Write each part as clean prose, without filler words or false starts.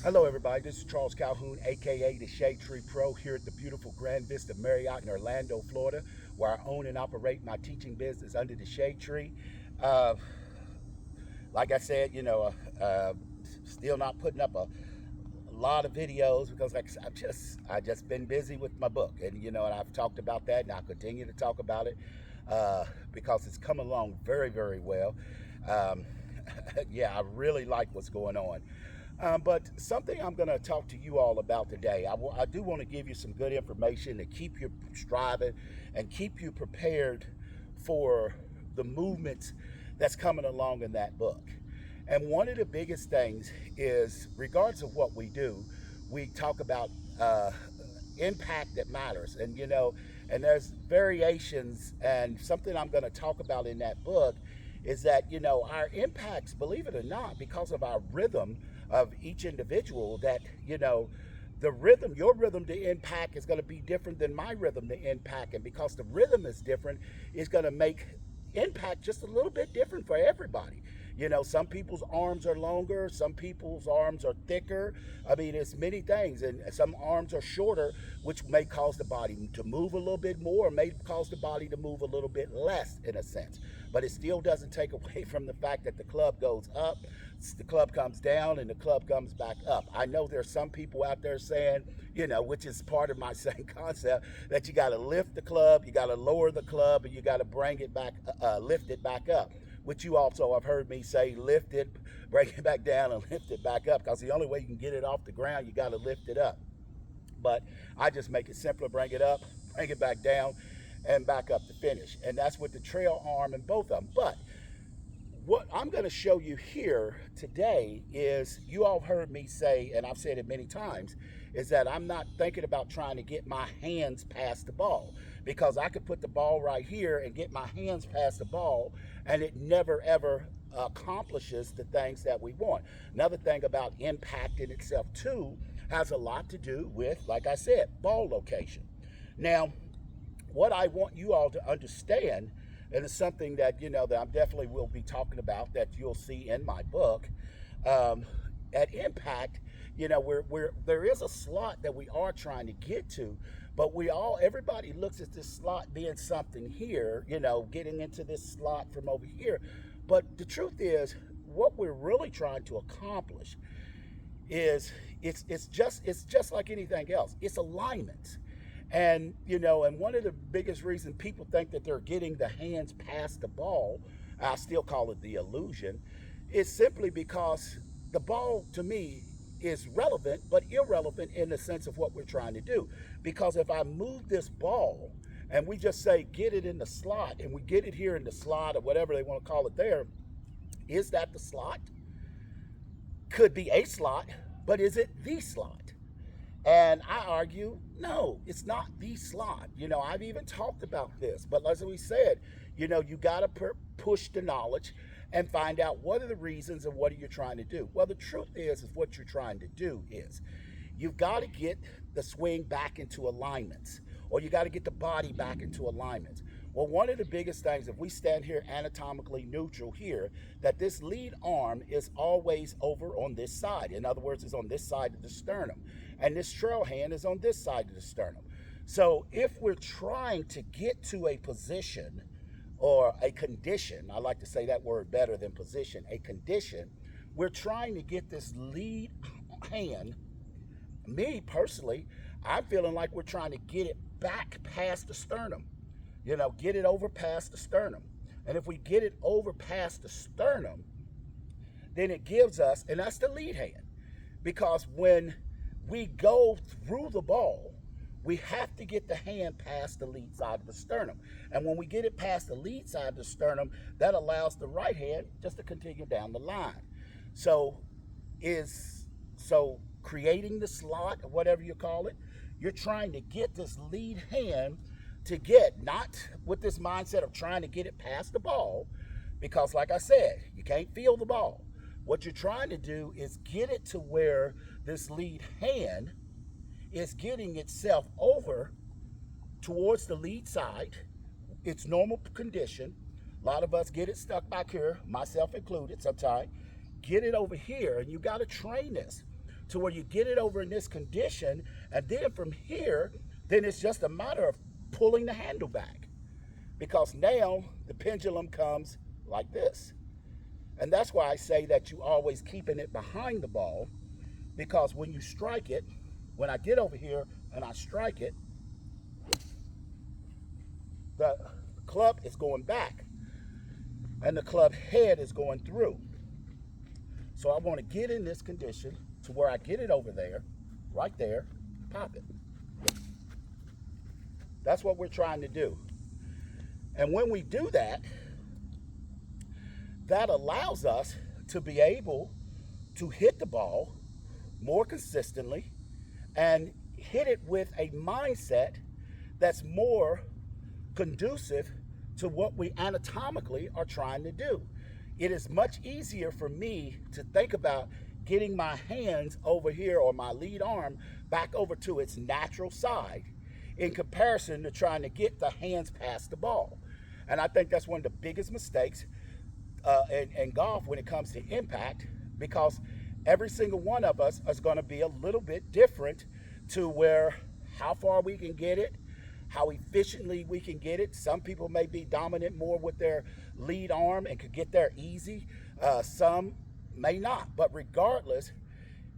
Hello, everybody. This is Charles Calhoun, aka the Shade Tree Pro, here at the beautiful Grand Vista Marriott in Orlando, Florida, where I own and operate my teaching business under the Shade Tree. Uh, like I said, still not putting up a lot of videos because I just been busy with my book, and I've talked about that, and I'll continue to talk about it because it's come along very, very well. Um, yeah, I really like what's going on. But something I'm going to talk to you all about today, I do want to give you some good information to keep you striving and keep you prepared for the movements that's coming along in that book. And one of the biggest things is, regardless of what we do, we talk about uh, impact that matters. And there's variations, and something I'm going to talk about in that book is that, our impacts, believe it or not, because of our rhythm of each individual, that, the rhythm, your rhythm to impact is going to be different than my rhythm to impact. And because the rhythm is different, it's going to make impact just a little bit different for everybody. Some people's arms are longer, some people's arms are thicker. I mean, it's many things, and some arms are shorter, which may cause the body to move a little bit more, or may cause the body to move a little bit less, in a sense. But it still doesn't take away from the fact that the club goes up, the club comes down, and the club comes back up. I know there's some people out there saying, which is part of my same concept, that you got to lift the club, you got to lower the club, and you got to bring it back, lift it back up. Which you also have heard me say, lift it, bring it back down, and lift it back up. Because the only way you can get it off the ground, you got to lift it up. But I just make it simpler: bring it up, bring it back down, and back up to finish. And that's with the trail arm and both of them. But what I'm going to show you here today is, you all heard me say, and I've said it many times, is that I'm not thinking about trying to get my hands past the ball, because I could put the ball right here and get my hands past the ball, and it never ever accomplishes the things that we want. Another thing about impact in itself too has a lot to do with, like I said, ball location. Now, what I want you all to understand, and it's something that, that I definitely will be talking about, that you'll see in my book, um, at impact, there is a slot that we are trying to get to, but everybody looks at this slot being something here, getting into this slot from over here. But the truth is, what we're really trying to accomplish is, it's just like anything else. It's alignment. And one of the biggest reasons people think that they're getting the hands past the ball, I still call it the illusion, is simply because the ball, to me, is relevant but irrelevant in the sense of what we're trying to do. Because if I move this ball and we just say get it in the slot, and we get it here in the slot, or whatever they want to call it there, is that the slot? Could be a slot, but is it the slot? And I argue, no, it's not the slot. I've even talked about this, but as we said, you got to push the knowledge and find out what are the reasons and what are you trying to do. Well, the truth is what you're trying to do is, you've got to get the swing back into alignments, or you got to get the body back into alignments. Well, one of the biggest things, if we stand here anatomically neutral here, that this lead arm is always over on this side. In other words, it's on this side of the sternum. And this trail hand is on this side of the sternum. So if we're trying to get to a position or a condition, I like to say that word better than position, a condition, we're trying to get this lead hand. Me personally, I'm feeling like we're trying to get it back past the sternum. Get it over past the sternum. And if we get it over past the sternum, then it gives us, and that's the lead hand. Because when we go through the ball, we have to get the hand past the lead side of the sternum. And when we get it past the lead side of the sternum, that allows the right hand just to continue down the line. So creating the slot, or whatever you call it, you're trying to get this lead hand to get, not with this mindset of trying to get it past the ball, because like I said, you can't feel the ball. What you're trying to do is get it to where this lead hand is getting itself over towards the lead side. It's normal condition. A lot of us get it stuck back here, myself included sometimes. Get it over here, and you got to train this. to where you get it over in this condition, and then from here, then it's just a matter of pulling the handle back, because now the pendulum comes like this. And that's why I say that you always keeping it behind the ball, because when you strike it, when I get over here and I strike it, the club is going back and the club head is going through. So I want to get in this condition to where I get it over there, right there, pop it. That's what we're trying to do. And when we do that, that allows us to be able to hit the ball more consistently and hit it with a mindset that's more conducive to what we anatomically are trying to do. It is much easier for me to think about getting my hands over here, or my lead arm back over to its natural side, in comparison to trying to get the hands past the ball. And I think that's one of the biggest mistakes in golf when it comes to impact, because every single one of us is going to be a little bit different to where how far we can get it, how efficiently we can get it. Some people may be dominant more with their lead arm and could get there easy. Some may not. But regardless,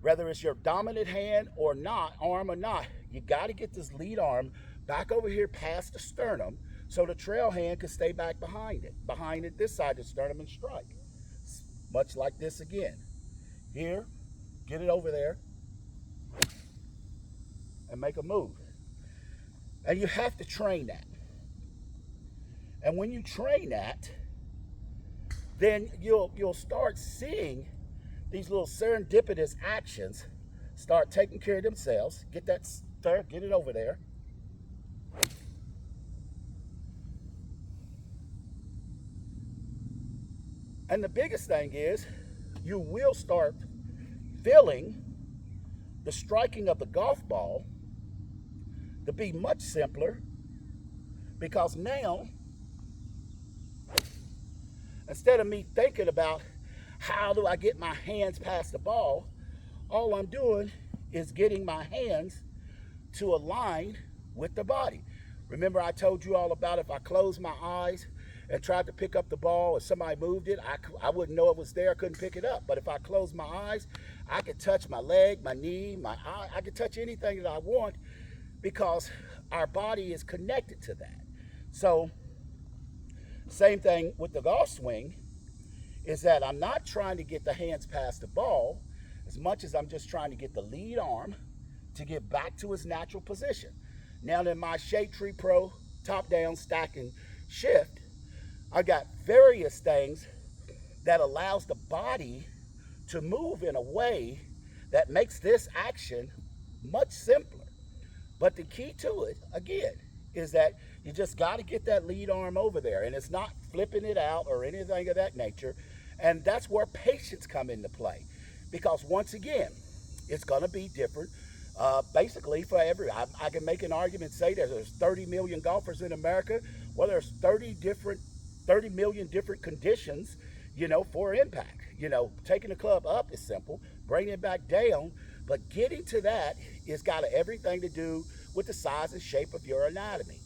whether it's your dominant hand or not, arm or not, you got to get this lead arm back over here past the sternum so the trail hand can stay back behind it this side of the sternum, and strike. Much like this again. Here, get it over there, and make a move. And you have to train that. And when you train that, then you'll start seeing these little serendipitous actions start taking care of themselves. Get that stir, get it over there. And the biggest thing is, you will start feeling the striking of the golf ball to be much simpler, because now, instead of me thinking about how do I get my hands past the ball, all I'm doing is getting my hands to align with the body. Remember I told you all about, if I closed my eyes and tried to pick up the ball, if somebody moved it, I wouldn't know it was there, I couldn't pick it up. But if I closed my eyes, I could touch my leg, my knee, my eye, I could touch anything that I want, because our body is connected to that. So, same thing with the golf swing, is that I'm not trying to get the hands past the ball as much as I'm just trying to get the lead arm to get back to its natural position. Now in my Shade Tree Pro top-down stack and shift, I got various things that allows the body to move in a way that makes this action much simpler. But the key to it, again, is that you just got to get that lead arm over there, and it's not flipping it out or anything of that nature. And that's where patience come into play, because once again, it's going to be different. Basically, for I can make an argument, say that there's 30 million golfers in America. Well, there's 30 million different conditions, for impact. Taking the club up is simple, bringing it back down, but getting to that is got everything to do with the size and shape of your anatomy.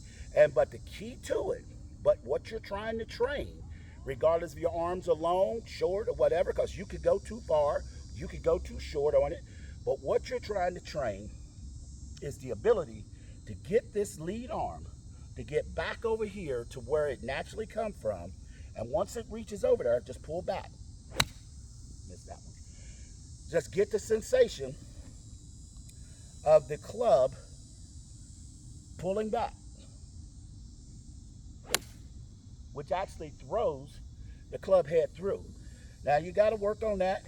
But the key to it, but what you're trying to train, regardless if your arms are long, short, or whatever, because you could go too far, you could go too short on it, but what you're trying to train is the ability to get this lead arm to get back over here to where it naturally comes from, and once it reaches over there, just pull back. Missed that one. Just get the sensation of the club pulling back, which actually throws the club head through. Now you got to work on that.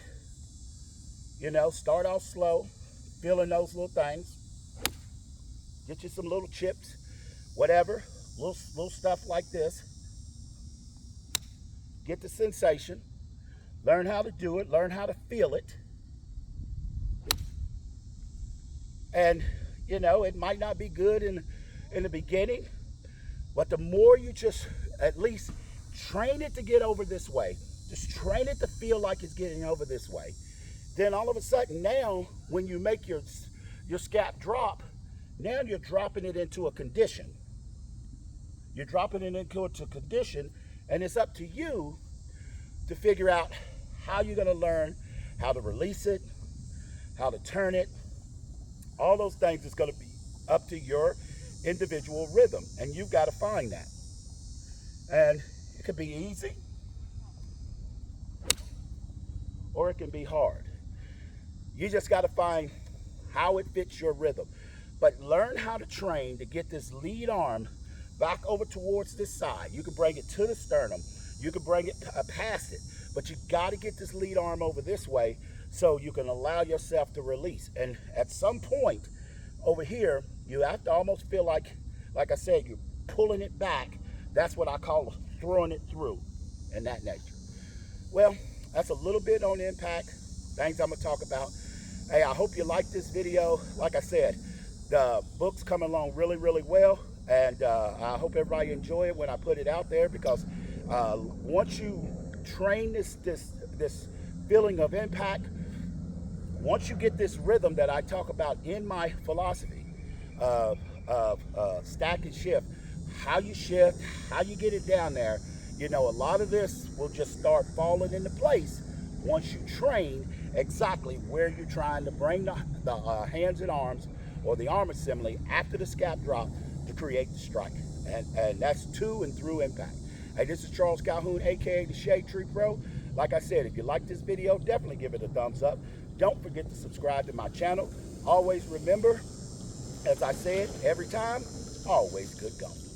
Start off slow, feeling those little things. Get you some little chips, whatever, little stuff like this. Get the sensation. Learn how to do it. Learn how to feel it. And, it might not be good in the beginning, but the more you just at least train it to get over this way, just train it to feel like it's getting over this way, then all of a sudden now, when you make your scalp drop, now you're dropping it into a condition. You're dropping it into a condition, and it's up to you to figure out how you're going to learn how to release it, how to turn it. All those things is going to be up to your individual rhythm, and you've got to find that. And it could be easy, or it can be hard. You just got to find how it fits your rhythm. But learn how to train to get this lead arm back over towards this side. You can bring it to the sternum. You can bring it past it. But you got to get this lead arm over this way so you can allow yourself to release. And at some point over here, you have to almost feel like I said, you're pulling it back. That's what I call throwing it through in that nature. Well, that's a little bit on impact, things I'm going to talk about. Hey, I hope you like this video. Like I said, the book's coming along really, really well. And I hope everybody enjoy it when I put it out there, because once you train this feeling of impact, once you get this rhythm that I talk about in my philosophy of stack and shift, how you shift, how you get it down there, you know, a lot of this will just start falling into place once you train exactly where you're trying to bring the hands and arms, or the arm assembly after the scalp drop, to create the strike. And that's to and through impact. Hey, this is Charles Calhoun, aka the Shade Tree Pro. Like I said, if you like this video, definitely give it a thumbs up. Don't forget to subscribe to my channel. Always remember, as I said every time, always good going.